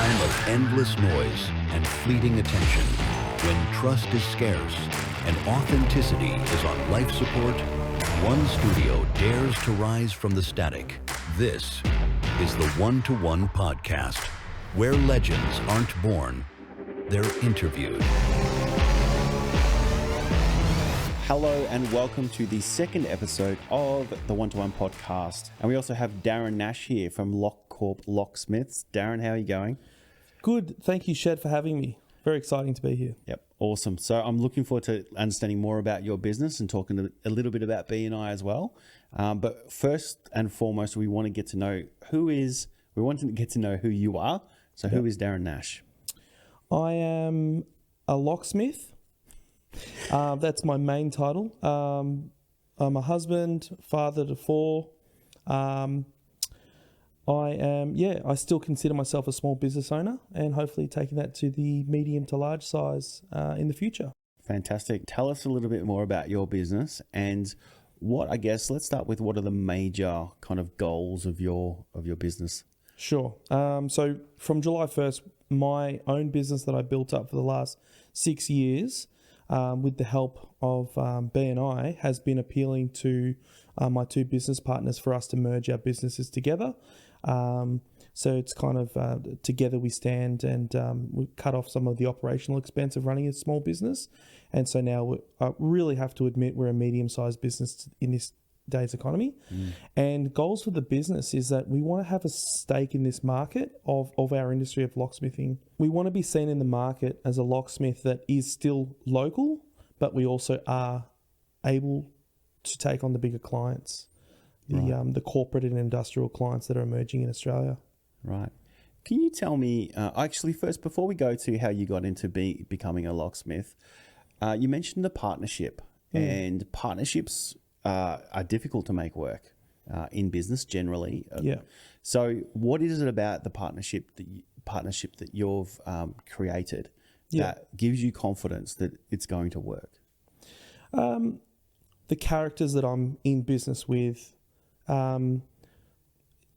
time of endless noise and fleeting attention, when trust is scarce and authenticity is on life support, one studio dares to rise from the static. This is the One-to-One Podcast, where legends aren't born, they're interviewed. Hello and welcome to the second episode of the One-to-One Podcast. And we also have Darren Nash here from LockCorp Locksmiths. Darren, how are you going? Good. Thank you, Shed, for having me. Very exciting to be here. Yep, awesome. So I'm looking forward to understanding more about your business and talking a little bit about B&I as well. But first and foremost, we want to get to know who you are. So who is Darren Nash? I am a locksmith. That's my main title. I'm a husband, father to four. I still consider myself a small business owner and hopefully taking that to the medium to large size in the future. Fantastic. Tell us a little bit more about your business and let's start with what are the major kind of goals of your business? Sure. So from July 1st, my own business that I built up for the last 6 years with the help of B&I has been appealing to my two business partners for us to merge our businesses together. So it's kind of together we stand, and we cut off some of the operational expense of running a small business. And so now I really have to admit we're a medium-sized business in this day's economy. And goals for the business is that we want to have a stake in this market of our industry of locksmithing. We want to be seen in the market as a locksmith that is still local, but we also are able to take on the bigger clients, the corporate and industrial clients that are emerging in Australia. Right. Can you tell me, actually first, before we go to how you got into becoming a locksmith, you mentioned the partnership, and partnerships are difficult to make work in business generally. So what is it about the partnership that you've created that gives you confidence that it's going to work? The characters that I'm in business with,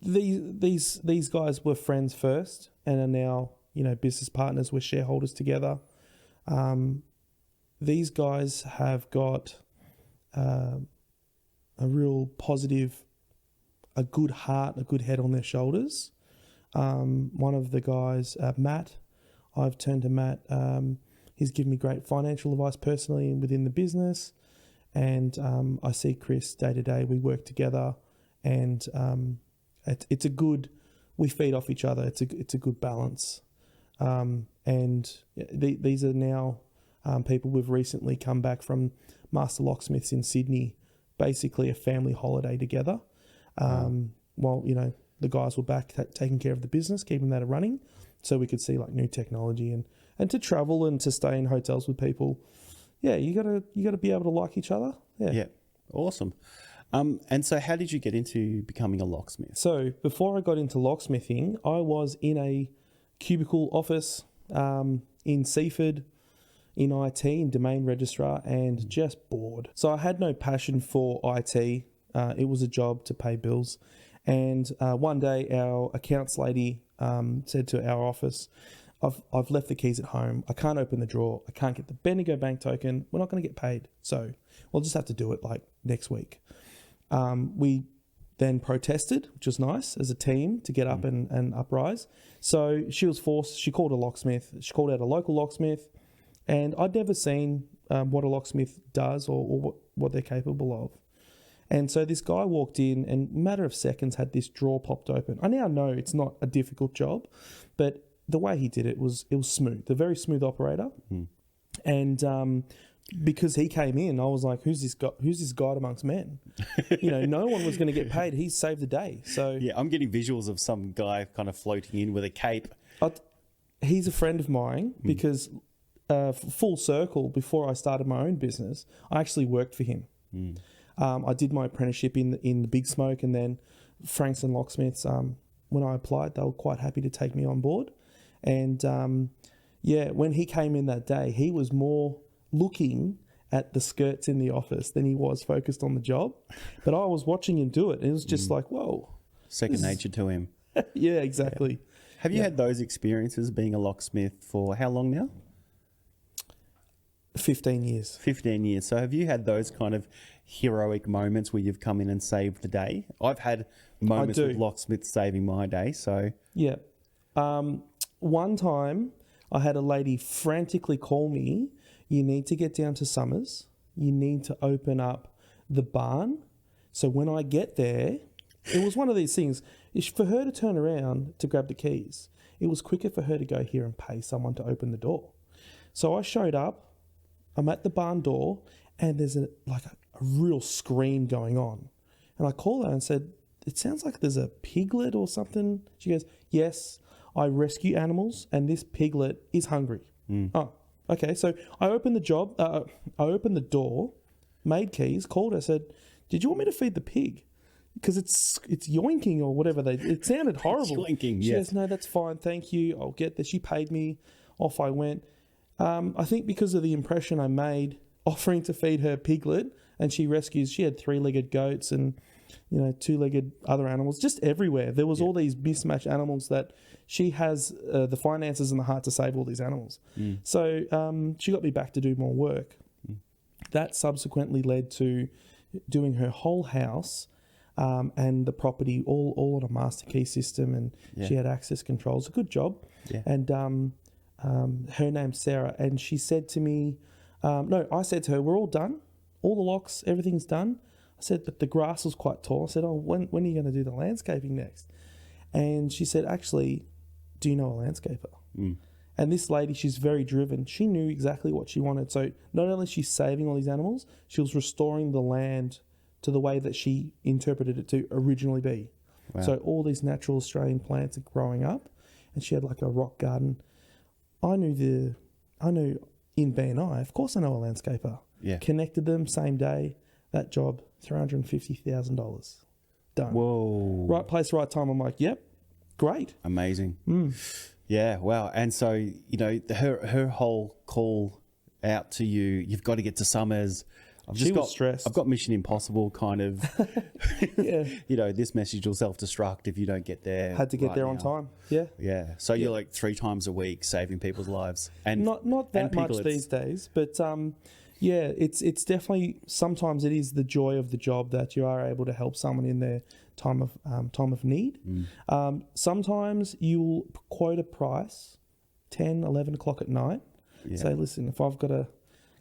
these guys were friends first and are now, business partners. We're shareholders together. These guys have got a real positive, a good heart, a good head on their shoulders. One of the guys, Matt, I've turned to Matt. He's given me great financial advice personally and within the business. And I see Chris day to day. We work together, and it's a good. We feed off each other. It's a good balance. These are now people we've recently come back from Master Locksmiths in Sydney. Basically a family holiday together. While the guys were back taking care of the business, keeping that running, so we could see like new technology and to travel and to stay in hotels with people. Yeah, you gotta be able to like each other. Yeah, awesome. And so how did you get into becoming a locksmith? So before I got into locksmithing, I was in a cubicle office in Seaford, in IT, in domain registrar, and just bored. So I had no passion for IT. It was a job to pay bills. And one day our accounts lady said to our office, I've left the keys at home. I can't open the drawer. I can't get the Bendigo bank token. We're not going to get paid. So we'll just have to do it like next week. We then protested, which was nice, as a team to get up and uprise. So she was forced, she called a locksmith. She called out a local locksmith. And I'd never seen what a locksmith does or what they're capable of. And so this guy walked in and in a matter of seconds had this drawer popped open. I now know it's not a difficult job, but the way he did it was smooth, a very smooth operator. And because he came in, I was like, who's this God amongst men? No one was going to get paid. He saved the day. So yeah, I'm getting visuals of some guy kind of floating in with a cape. He's a friend of mine because full circle, before I started my own business, I actually worked for him. I did my apprenticeship in the Big Smoke, and then Franks and Locksmiths. When I applied, they were quite happy to take me on board. And when he came in that day, he was more looking at the skirts in the office than he was focused on the job. But I was watching him do it, and it was just like, whoa. Second nature to him. Yeah, exactly. Have you had those experiences being a locksmith for how long now? 15 years. 15 years. So have you had those kind of heroic moments where you've come in and saved the day? I've had moments with locksmiths saving my day. So Yeah. One time I had a lady frantically call me, you need to get down to Summers. You need to open up the barn. So when I get there, it was one of these things. For her to turn around to grab the keys, it was quicker for her to go here and pay someone to open the door. So I showed up. I'm at the barn door, and there's a real scream going on. And I called her and said, it sounds like there's a piglet or something. She goes, yes, I rescue animals, and this piglet is hungry. Oh, okay. So I opened the door, made keys, called her, said, did you want me to feed the pig? Because it's yoinking or whatever. It sounded horrible. Yoinking, She yes. goes, no, that's fine. Thank you. I'll get there. She paid me. Off I went. I think because of the impression I made offering to feed her piglet, and she had 3-legged goats and, two-legged other animals just everywhere. There was all these mismatched animals that she has the finances and the heart to save all these animals. So she got me back to do more work. That subsequently led to doing her whole house and the property all on a master key system, and she had access controls. A good job. Yeah. And her name's Sarah, and she said to me, I said to her, we're all done. All the locks, everything's done. I said, but the grass was quite tall. I said, when are you going to do the landscaping next? And she said, actually, do you know a landscaper? And this lady, she's very driven. She knew exactly what she wanted. So not only is she saving all these animals, she was restoring the land to the way that she interpreted it to originally be. Wow. So all these natural Australian plants are growing up, and she had like a rock garden. I knew in BNI, of course I know a landscaper. Yeah. Connected them same day. That job, $350,000. Done. Whoa. Right place, right time. I'm like, yep, great. Amazing. Yeah, wow. And so, her whole call out to you, you've got to get to Summers. She was stressed. I've got Mission Impossible kind of, this message will self-destruct if you don't get there. Had to get right there now. on time. Yeah. Yeah. So you're like 3 times a week saving people's lives. And not that and much piglets. these days, but it's definitely, sometimes it is the joy of the job that you are able to help someone in their time of need. Sometimes you'll quote a price 10, 11 o'clock at night. Yeah. Say, listen, if I've got to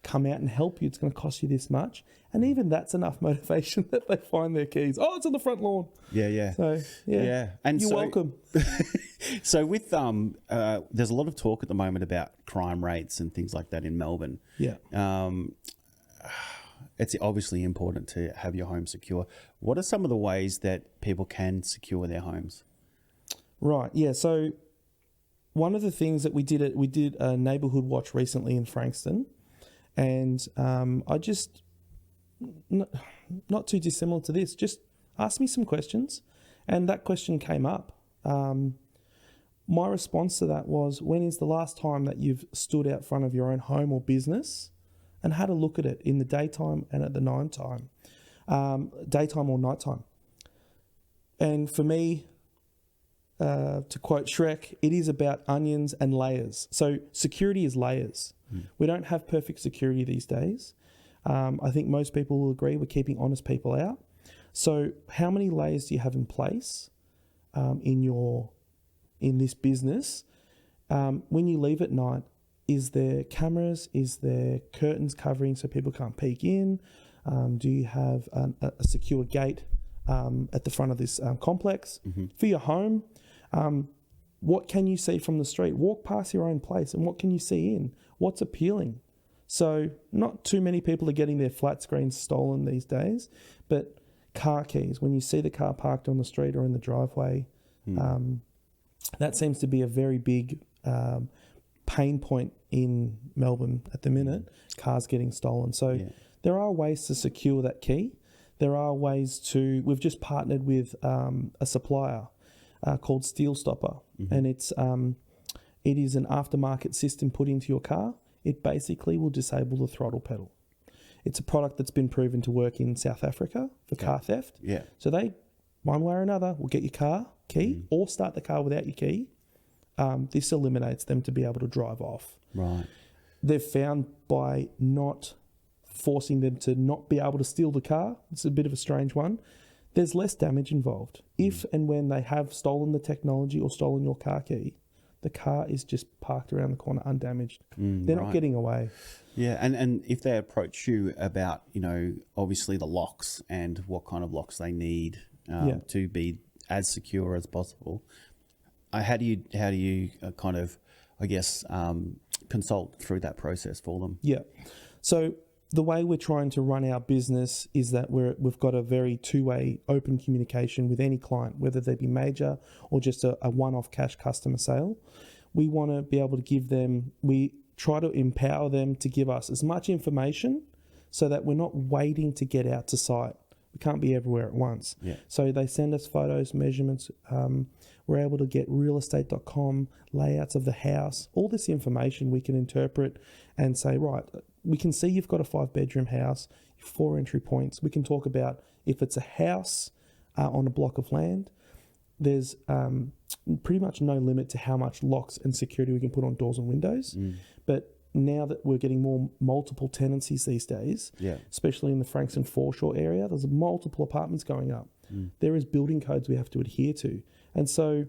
come out and help you, it's going to cost you this much. And even that's enough motivation that they find their keys. Oh, it's on the front lawn. Yeah. So, Yeah. And you're so, welcome. So with there's a lot of talk at the moment about crime rates and things like that in Melbourne. Yeah. It's obviously important to have your home secure. What are some of the ways that people can secure their homes? Right. Yeah. So one of the things that we did a neighborhood watch recently in Frankston, and I just not too dissimilar to this. Just asked me some questions, and that question came up. My response to that was, when is the last time that you've stood out front of your own home or business and had a look at it in the daytime and at the nighttime, daytime or nighttime? And for me, to quote Shrek, it is about onions and layers. So security is layers. We don't have perfect security these days. I think most people will agree we're keeping honest people out. So how many layers do you have in place in this business? When you leave at night, is there cameras? Is there curtains covering so people can't peek in? Do you have a secure gate at the front of this complex? For your home, what can you see from the street? Walk past your own place, and what can you see in? What's appealing? So not too many people are getting their flat screens stolen these days, but car keys, when you see the car parked on the street or in the driveway, that seems to be a very big pain point in Melbourne at the minute, cars getting stolen. So there are ways to secure that key. There are ways we've just partnered with a supplier called Steel Stopper, and it is an aftermarket system put into your car. It basically will disable the throttle pedal. It's a product that's been proven to work in South Africa for car theft. Yeah. So they, one way or another, will get your car key or start the car without your key, this eliminates them to be able to drive off. Right. They've found by not forcing them to not be able to steal the car, it's a bit of a strange one, there's less damage involved. If and when they have stolen the technology or stolen your car key, the car is just parked around the corner undamaged. They're not getting away. Yeah, and if they approach you about, obviously the locks and what kind of locks they need to be as secure as possible, how do you kind of, I guess, consult through that process for them? Yeah. So the way we're trying to run our business is that we've got a very two-way open communication with any client, whether they be major or just a one-off cash customer sale. We want to be able to give them, we try to empower them to give us as much information so that we're not waiting to get out to site. We can't be everywhere at once. Yeah. So they send us photos, measurements. We're able to get realestate.com, layouts of the house, all this information we can interpret and say, right, we can see you've got a 5-bedroom house, 4 entry points. We can talk about if it's a house on a block of land. There's pretty much no limit to how much locks and security we can put on doors and windows. But now that we're getting more multiple tenancies these days, especially in the Frankston Foreshore area, there's multiple apartments going up. There is building codes we have to adhere to. And so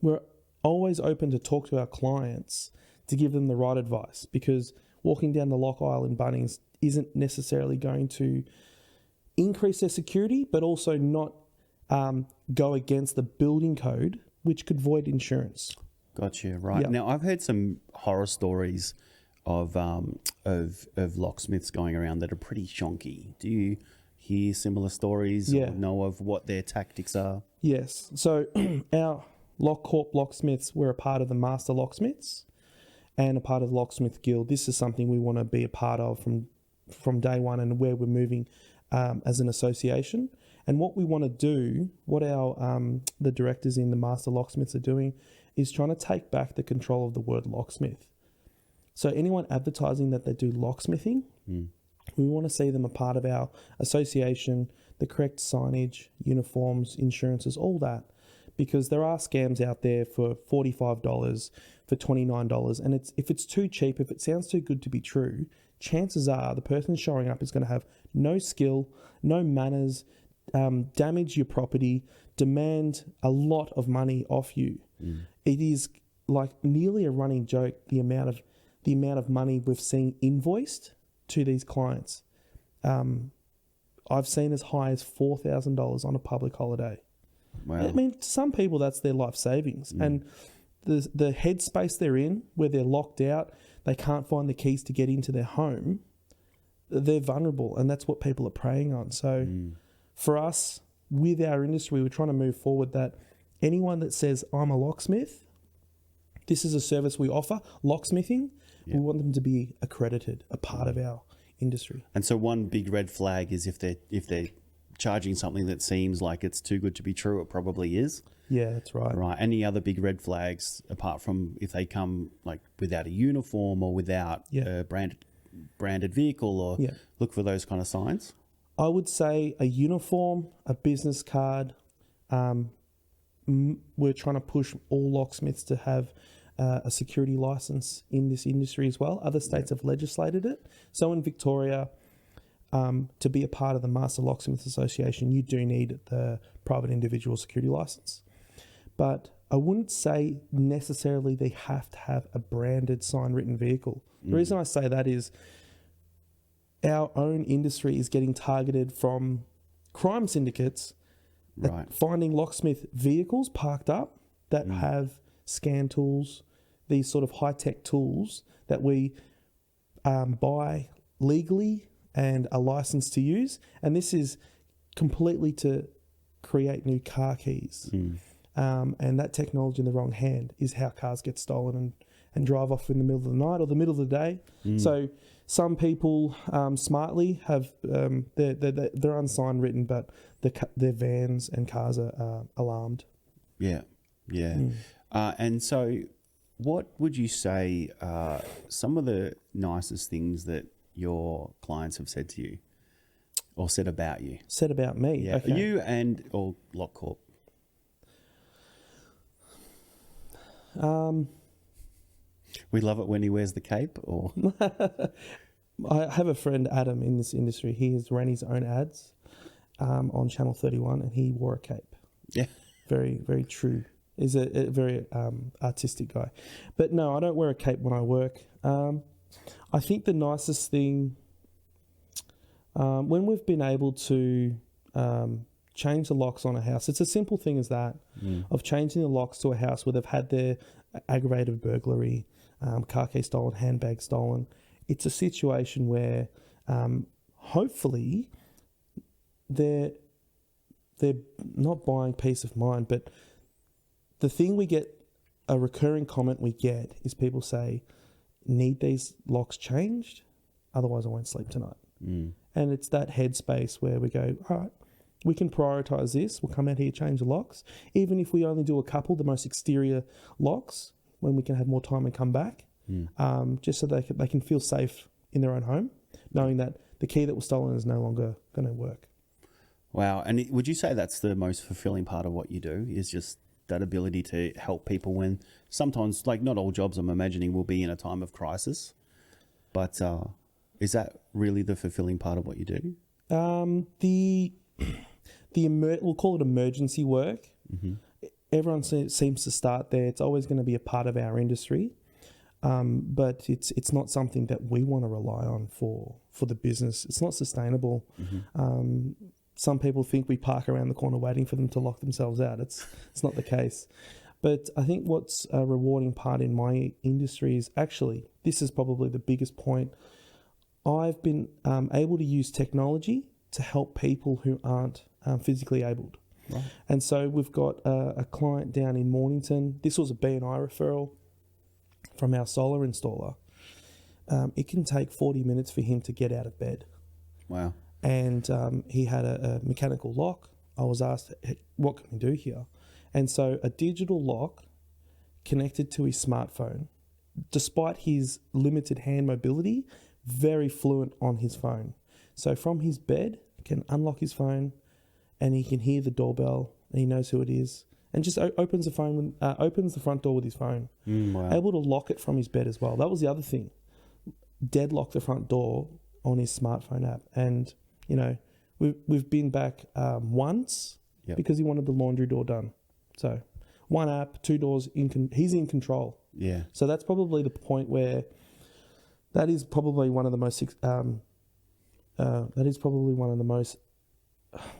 we're always open to talk to our clients to give them the right advice, because walking down the lock aisle in Bunnings isn't necessarily going to increase their security, but also not go against the building code, which could void insurance. Gotcha. Right. Yep. Now, I've heard some horror stories of locksmiths going around that are pretty shonky. Do you hear similar stories or know of what their tactics are? Yes. So our LockCorp Locksmiths, we're a part of the Master Locksmiths and a part of the Locksmith Guild. This is something we want to be a part of from day one, and where we're moving as an association. And what we want to do, what our the directors in the Master Locksmiths are doing, is trying to take back the control of the word locksmith. So anyone advertising that they do locksmithing, we want to see them a part of our association, the correct signage, uniforms, insurances, all that. Because there are scams out there for $45, for $29. And if it's too cheap, if it sounds too good to be true, chances are the person showing up is going to have no skill, no manners, damage your property, demand a lot of money off you. It is like nearly a running joke, the amount of money we've seen invoiced to these clients. I've seen as high as $4,000 on a public holiday. Wow. I mean, to some people that's their life savings, and the headspace they're in, where they're locked out, they can't find the keys to get into their home, they're vulnerable, and that's what people are preying on. So for us, with our industry, we're trying to move forward that anyone that says, I'm a locksmith, this is a service we offer, locksmithing, we want them to be accredited, a part of our industry. And so one big red flag is if they're charging something that seems like it's too good to be true, it probably is. Yeah, that's right. Right. Any other big red flags apart from if they come like without a uniform or without a branded vehicle, or look for those kind of signs? I would say a uniform, a business card. We're trying to push all locksmiths to have a security license in this industry as well. Other states have legislated it. So in Victoria, to be a part of the Master Locksmiths Association, you do need the private individual security license. But I wouldn't say necessarily they have to have a branded sign written vehicle. The reason I say that is our own industry is getting targeted from crime syndicates finding locksmith vehicles parked up that have scan tools, these sort of high-tech tools that we buy legally and are licensed to use. And this is completely to create new car keys. And that technology in the wrong hand is how cars get stolen and drive off in the middle of the night or the middle of the day. So some people smartly have they're unsigned written, but their vans and cars are alarmed. And so what would you say are some of the nicest things that your clients have said to you or said about you? Said about me? Yeah, okay. you or LockCorp. We love it when he wears the cape, or I have a friend, Adam, in this industry. He has ran his own ads on Channel 31, and he wore a cape. yeah. Very, very true. He's a very artistic guy. But no, I don't wear a cape when I work. I think the nicest thing, when we've been able to change the locks on a house, it's a simple thing as that, of changing the locks to a house where they've had their aggravated burglary, car key stolen, handbag stolen. It's a situation where hopefully they're not buying peace of mind, but the thing we get, a recurring comment we get is people say, need these locks changed? Otherwise I won't sleep tonight. And it's that headspace where we go, all right, we can prioritise this. We'll come out here, change the locks. Even if we only do a couple, the most exterior locks, when we can have more time and come back, just so they can feel safe in their own home, knowing that the key that was stolen is no longer going to work. Wow. And would you say that's the most fulfilling part of what you do, is just that ability to help people when sometimes, like, not all jobs I'm imagining will be in a time of crisis, but is that really the fulfilling part of what you do? We'll call it emergency work. Everyone seems to start there. It's always going to be a part of our industry, but it's not something that we want to rely on for the business. It's not sustainable. Some people think we park around the corner waiting for them to lock themselves out. It's not the case. But I think what's a rewarding part in my industry is actually, this is probably the biggest point, I've been able to use technology to help people who aren't physically abled. Right. And so we've got a client down in Mornington. This was a B&I referral from our solar installer. It can take 40 minutes for him to get out of bed. Wow. And he had a mechanical lock. I was asked, hey, what can we do here? And so a digital lock connected to his smartphone, despite his limited hand mobility, very fluent on his phone. So from his bed, can unlock his phone, and he can hear the doorbell, and he knows who it is, and just opens the front door with his phone. Wow. Able to lock it from his bed as well. That was the other thing. Deadlock the front door on his smartphone app. And, you know, we've been back once because he wanted the laundry door done. So one app, two doors, he's in control. Yeah. So that's probably the point where that is probably one of the most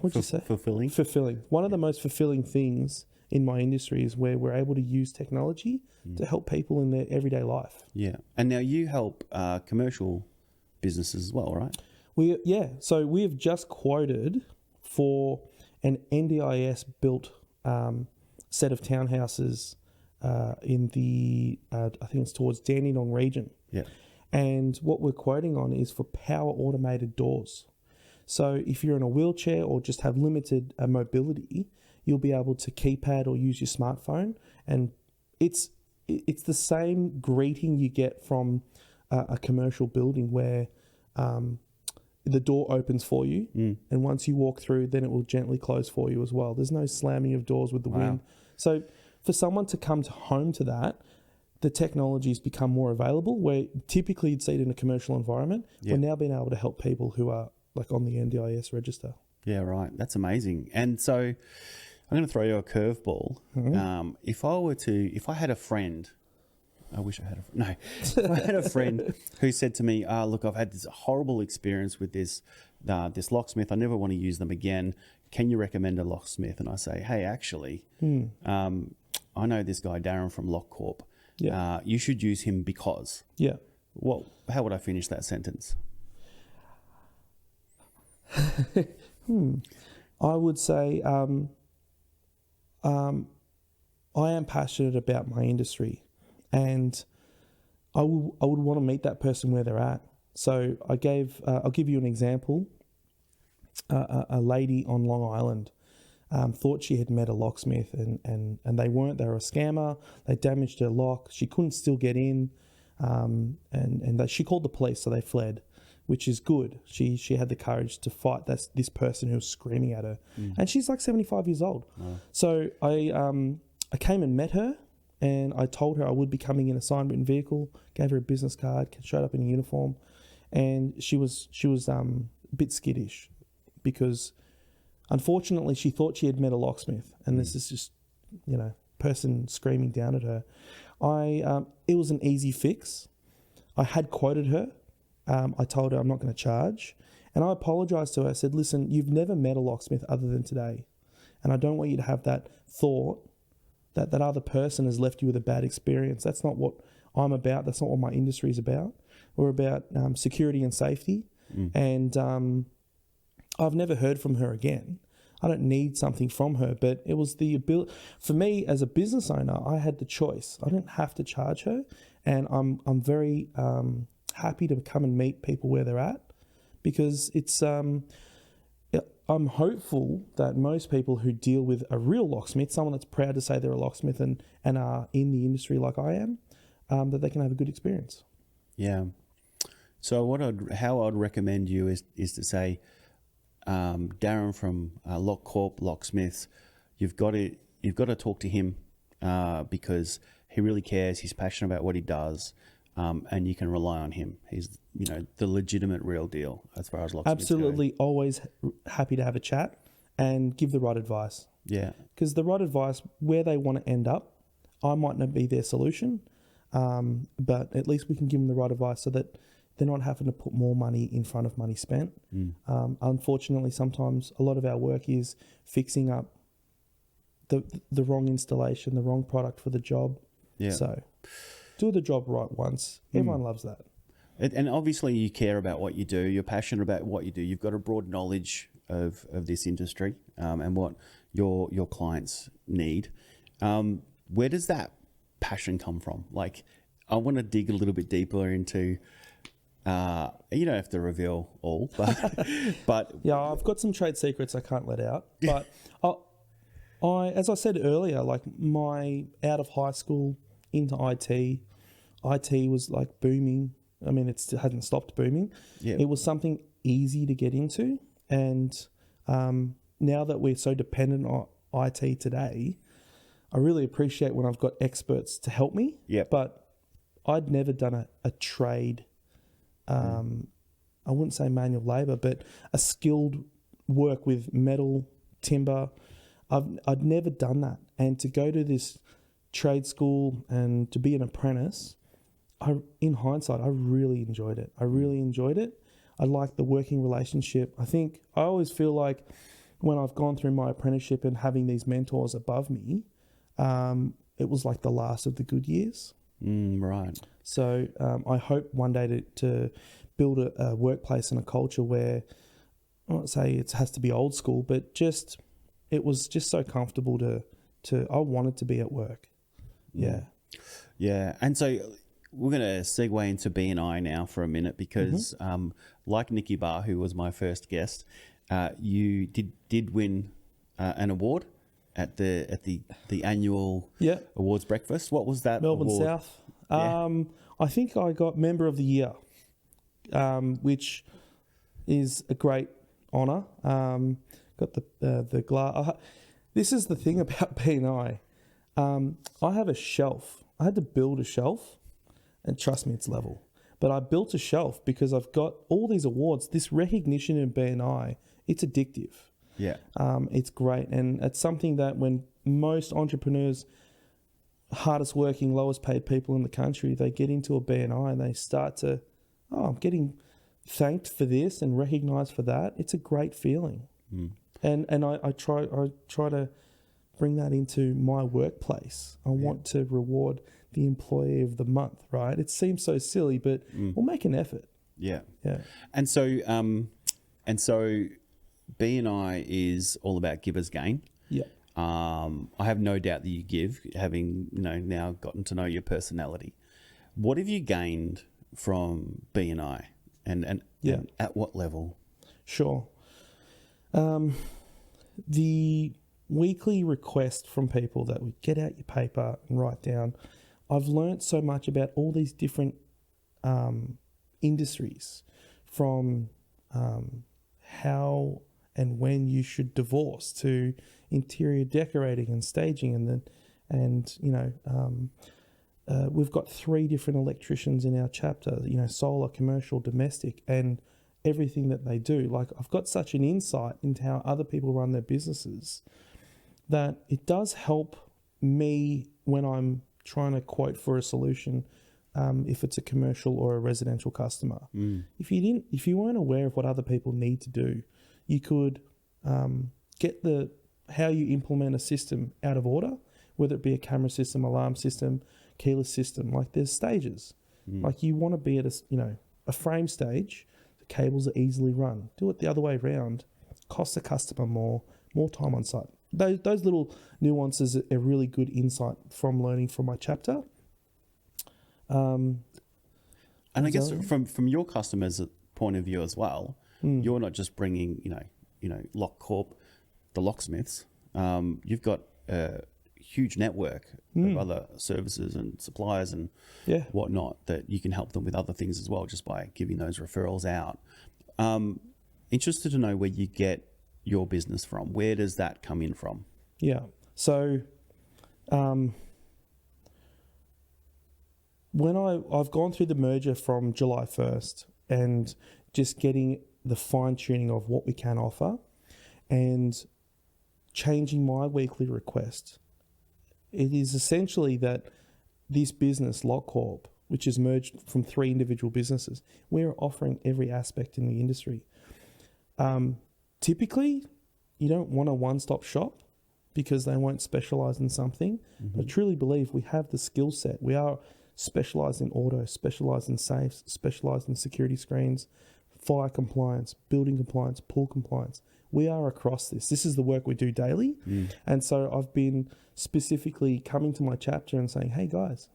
what'd you say? Fulfilling. One of the most fulfilling things in my industry is where we're able to use technology to help people in their everyday life. Yeah. And now you help commercial businesses as well, right? So we have just quoted for an NDIS built set of townhouses in the, I think it's towards Dandenong region. Yeah. And what we're quoting on is for power automated doors. So if you're in a wheelchair or just have limited mobility, you'll be able to keypad or use your smartphone. And it's the same greeting you get from a commercial building where the door opens for you. And once you walk through, then it will gently close for you as well. There's no slamming of doors with the wind. So for someone to come home to that, the technology's become more available, where typically you'd see it in a commercial environment. We're now being able to help people who are like on the NDIS register. Yeah, right. That's amazing. And so I'm going to throw you a curveball. If I had a friend, if I had a friend who said to me, look, I've had this horrible experience with this locksmith. I never want to use them again. Can you recommend a locksmith? And I say, hey, actually, I know this guy, Darren from LockCorp. Yeah. You should use him because. Yeah. How would I finish that sentence? I would say I am passionate about my industry, and I would want to meet that person where they're at. So I'll give you an example. A lady on Long Island thought she had met a locksmith, and they weren't. They were a scammer. They damaged her lock. She couldn't still get in, and she called the police, so they fled, which is good. She had the courage to fight this person who was screaming at her, and she's like 75 years old. Wow. So I came and met her, and I told her I would be coming in a signed written vehicle, gave her a business card, showed up in a uniform, and she was a bit skittish because unfortunately she thought she had met a locksmith, and this is just, person screaming down at her. It was an easy fix. I had quoted her. I told her I'm not going to charge, and I apologised to her. I said, listen, you've never met a locksmith other than today, and I don't want you to have that thought that that other person has left you with a bad experience. That's not what I'm about. That's not what my industry is about. We're about security and safety, and I've never heard from her again. I don't need something from her, but it was the ability for me as a business owner. I had the choice. I didn't have to charge her, and I'm very happy to come and meet people where they're at, because it's I'm hopeful that most people who deal with a real locksmith, someone that's proud to say they're a locksmith and are in the industry like I am, that they can have a good experience. Yeah. So how I'd recommend you is to say, Darren from LockCorp Locksmiths, you've got to talk to him because he really cares. He's passionate about what he does, and you can rely on him. He's the legitimate real deal as far as locksmiths Absolutely, go. always happy to have a chat and give the right advice. Yeah, because the right advice, where they want to end up, I might not be their solution, but at least we can give them the right advice so that they're not having to put more money in front of money spent. Unfortunately, sometimes a lot of our work is fixing up the wrong installation, the wrong product for the job. Yeah. So do the job right once. Everyone loves that. And obviously you care about what you do. You're passionate about what you do. You've got a broad knowledge of this industry and what your clients need. Where does that passion come from? Like, I want to dig a little bit deeper into... you don't have to reveal all, but yeah, I've got some trade secrets I can't let out. But I, as I said earlier, like my out of high school into IT was like booming. I mean, it hasn't stopped booming. Yeah. It was something easy to get into, and now that we're so dependent on IT today, I really appreciate when I've got experts to help me. Yeah. But I'd never done a trade. I wouldn't say manual labour, but a skilled work with metal, timber. I'd never done that. And to go to this trade school and to be an apprentice, in hindsight, I really enjoyed it. I liked the working relationship. I always feel like when I've gone through my apprenticeship and having these mentors above me, it was like the last of the good years. Right. So I hope one day to build a workplace and a culture where, I won't say it has to be old school, but it was just so comfortable to I wanted to be at work. Yeah. Yeah. And so we're going to segue into BNI now for a minute because like Nikki Barr, who was my first guest, you did win an award at the annual awards breakfast. What was that? Melbourne award? South. I think I got Member of the Year, which is a great honour. Got the glass. This is the thing about BNI. I have a shelf. I had to build a shelf, and trust me, it's level. But I built a shelf because I've got all these awards. This recognition in BNI, it's addictive. Yeah. It's great. And it's something that when most entrepreneurs, hardest working, lowest paid people in the country, they get into a BNI and they start to, I'm getting thanked for this and recognized for that. It's a great feeling. And I try to bring that into my workplace. I want to reward the employee of the month, right? It seems so silly, but we'll make an effort. Yeah. Yeah. And so BNI is all about givers gain. Yeah. I have no doubt that you give, having now gotten to know your personality. What have you gained from BNI, and at what level? Sure. The weekly request from people that would get out your paper and write down. I've learnt so much about all these different industries, from how and when you should divorce to interior decorating and staging, and we've got 3 different electricians in our chapter, solar, commercial, domestic, and everything that they do. Like, I've got such an insight into how other people run their businesses that it does help me when I'm trying to quote for a solution, if it's a commercial or a residential customer. If you weren't aware of what other people need to do, you could get how you implement a system out of order, whether it be a camera system, alarm system, keyless system. Like, there's stages. Like, you want to be at a frame stage. The cables are easily run. Do it the other way around. Costs the customer more time on site. Those little nuances are really good insight from learning from my chapter. And I guess from your customers' point of view as well, you're not just bringing LockCorp, the locksmiths. You've got a huge network of other services and suppliers and whatnot that you can help them with other things as well, just by giving those referrals out. Interested to know where you get your business from. Where does that come in from? Yeah. So when I've gone through the merger from July 1st and just getting the fine tuning of what we can offer and changing my weekly request, it is essentially that this business, LockCorp, which is merged from 3 individual businesses, we're offering every aspect in the industry. Typically, you don't want a one-stop shop because they won't specialize in something. I truly believe we have the skill set. We are specialized in auto, specialized in safes, specialized in security screens, fire compliance, building compliance, pool compliance. We are across this. This is the work we do daily. And so I've been specifically coming to my chapter and saying, hey guys,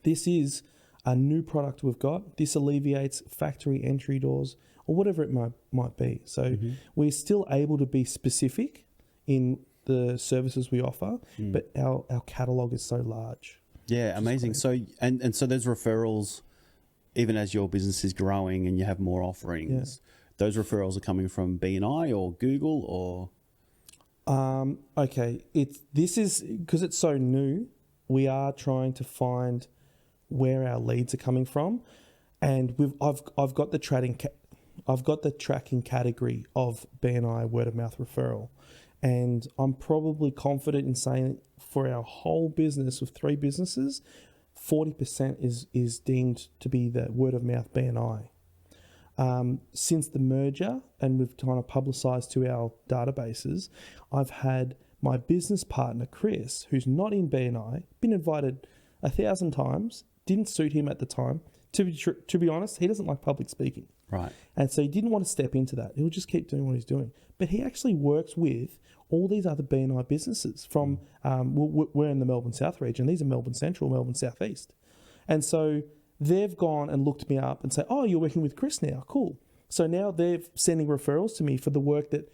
this is a new product we've got. This alleviates factory entry doors or whatever it might be. So we're still able to be specific in the services we offer, but our catalog is so large. Yeah, amazing. So and so there's referrals, even as your business is growing and you have more offerings. Those referrals are coming from BNI or Google or? Okay, this is because it's so new. We are trying to find where our leads are coming from, and I've got the tracking category of BNI word of mouth referral, and I'm probably confident in saying for our whole business of 3 businesses, 40% is deemed to be the word of mouth BNI. Since the merger, and we've kind of publicised to our databases, I've had my business partner, Chris, who's not in BNI, been invited 1,000 times, didn't suit him at the time. To be honest, he doesn't like public speaking. Right. And so he didn't want to step into that. He'll just keep doing what he's doing. But he actually works with all these other BNI businesses from, we're in the Melbourne South region. These are Melbourne Central, Melbourne South East. And so they've gone and looked me up and say, oh, you're working with Chris now. Cool. So now they're sending referrals to me for the work that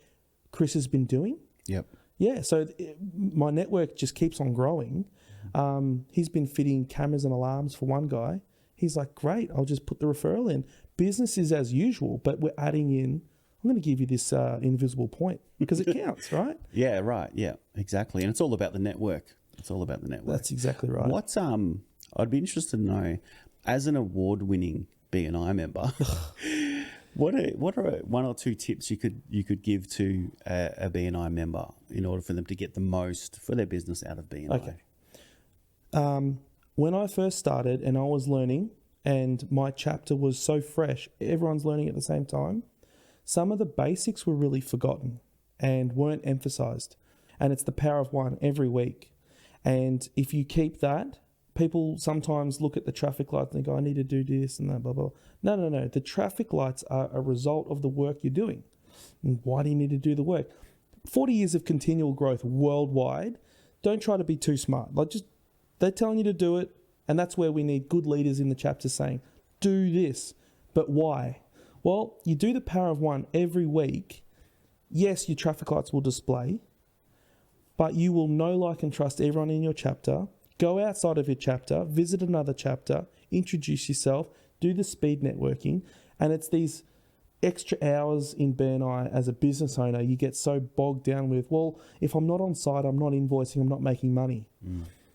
Chris has been doing. Yep. Yeah. So my network just keeps on growing. He's been fitting cameras and alarms for one guy. He's like, great, I'll just put the referral in. Business is as usual, but we're adding in, I'm going to give you this invisible point because it counts, right? Yeah, right. Yeah, exactly. And it's all about the network. It's all about the network. That's exactly right. What's I'd be interested to know, as an award-winning BNI member, what are 1 or 2 tips you could give to a BNI member in order for them to get the most for their business out of BNI? Okay. When I first started and I was learning and my chapter was so fresh, everyone's learning at the same time, some of the basics were really forgotten and weren't emphasized. And it's the power of 1 every week. And if you keep that, people sometimes look at the traffic lights and they go, I need to do this and that, blah, blah. No. The traffic lights are a result of the work you're doing. And why do you need to do the work? 40 years of continual growth worldwide. Don't try to be too smart. They're telling you to do it, and that's where we need good leaders in the chapter saying, do this. But why? Well, you do the power of 1 every week. Yes, your traffic lights will display, but you will know, like, and trust everyone in your chapter. Go outside of your chapter, visit another chapter, introduce yourself, do the speed networking, and it's extra hours in BNI as a business owner, you get so bogged down with, well, if I'm not on site, I'm not invoicing, I'm not making money.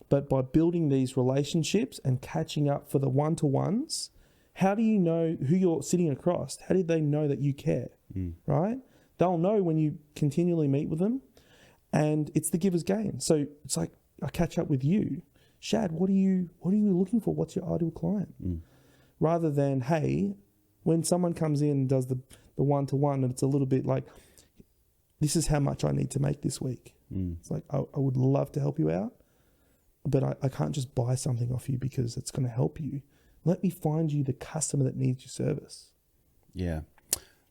But by building these relationships and catching up for the one-to-ones, how do you know who you're sitting across? How do they know that you care, right? They'll know when you continually meet with them, and it's the giver's gain. So it's like, I catch up with you. Shad, what are you looking for? What's your ideal client? Rather than, hey, when someone comes in and does the one-to-one, and it's a little bit like, this is how much I need to make this week. It's like, I would love to help you out, but I can't just buy something off you because it's going to help you. Let me find you the customer that needs your service. Yeah.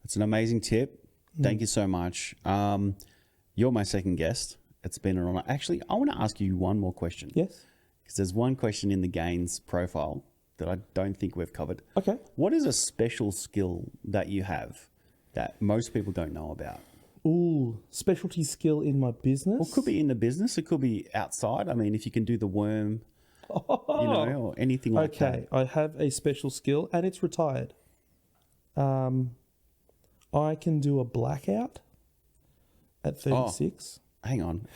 It's an amazing tip. Thank you so much. You're my second guest. It's been an honor. Actually, I want to ask you one more question. Yes. Because there's one question in the Gains profile that I don't think we've covered. Okay. What is a special skill that you have that most people don't know about? Ooh, specialty skill in my business? Well, it could be in the business. It could be outside. I mean, if you can do the worm, or anything like that. Okay, I have a special skill, and it's retired. I can do a blackout at 36. Hang on.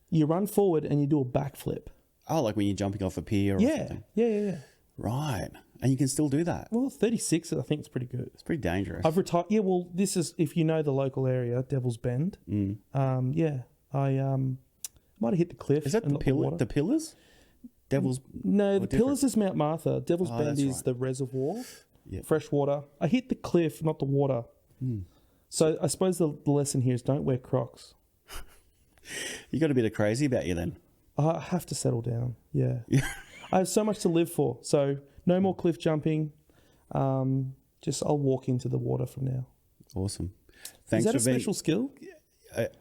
You run forward and you do a backflip. Oh, like when you're jumping off a pier or something? Yeah. Right. And you can still do that. Well, 36, I think it's pretty good. It's pretty dangerous. I've retired. Yeah, well, this is, if you know the local area, Devil's Bend. Yeah, I might have hit the cliff. Is that and the not pillars? The pillars? Devil's... No, the pillars is Mount Martha. Devil's Bend that's is right. the reservoir. Yep. Fresh water. I hit the cliff, not the water. So I suppose the lesson here is don't wear Crocs. You got a bit of crazy about you then. I have to settle down. Yeah. I have so much to live for. So no more cliff jumping. Just I'll walk into the water from now. Awesome. Thanks Is that for a special skill?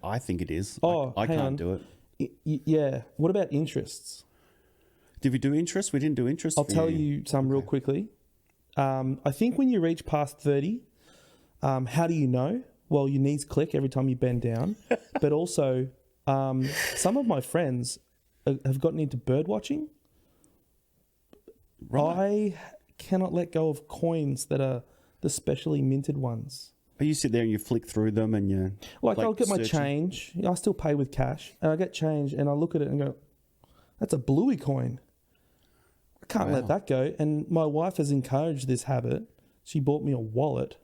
I think it is. Oh, I hang can't on. do it. Yeah. What about interests? Did we do interest? We didn't do interest. I'll tell you some real quickly. I think when you reach past 30, how do you know? Well, your knees click every time you bend down. But also, some of my friends have gotten into bird watching. Right. I cannot let go of coins that are the specially minted ones. You sit there and you flick through them and you... Like I'll get my searching. change. I still pay with cash. And I get change and I look at it and go, that's a bluey coin. I can't let that go. And my wife has encouraged this habit. She bought me a wallet.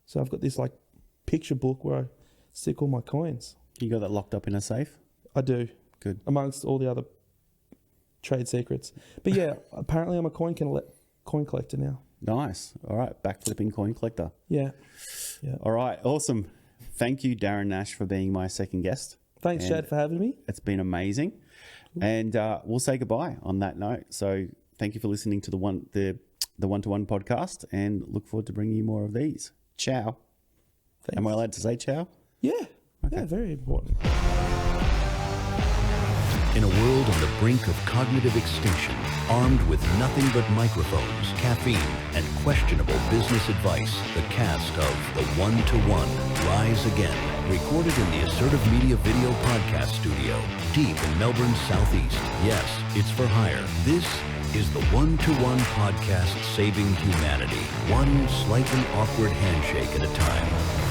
So I've got this like picture book where I stick all my coins. You got that locked up in a safe? I do. Good. Amongst all the other trade secrets. But yeah, apparently I'm a coin collector now. Nice. All right. Backflipping coin collector. Yeah. All right. Awesome. Thank you, Darren Nash, for being my second guest. Thanks, Chad, for having me. It's been amazing. And we'll say goodbye on that note. So thank you for listening to the one-to-one podcast, and look forward to bringing you more of these. Ciao. Thanks. Am I allowed to say ciao? Yeah. Yeah, very important. In a world on the brink of cognitive extinction, armed with nothing but microphones, caffeine, and questionable business advice, the cast of The One-to-One rise again. Recorded in the Assertive Media Video Podcast Studio, deep in Melbourne's southeast. Yes, it's for hire. This is The One-to-One Podcast, saving humanity, one slightly awkward handshake at a time.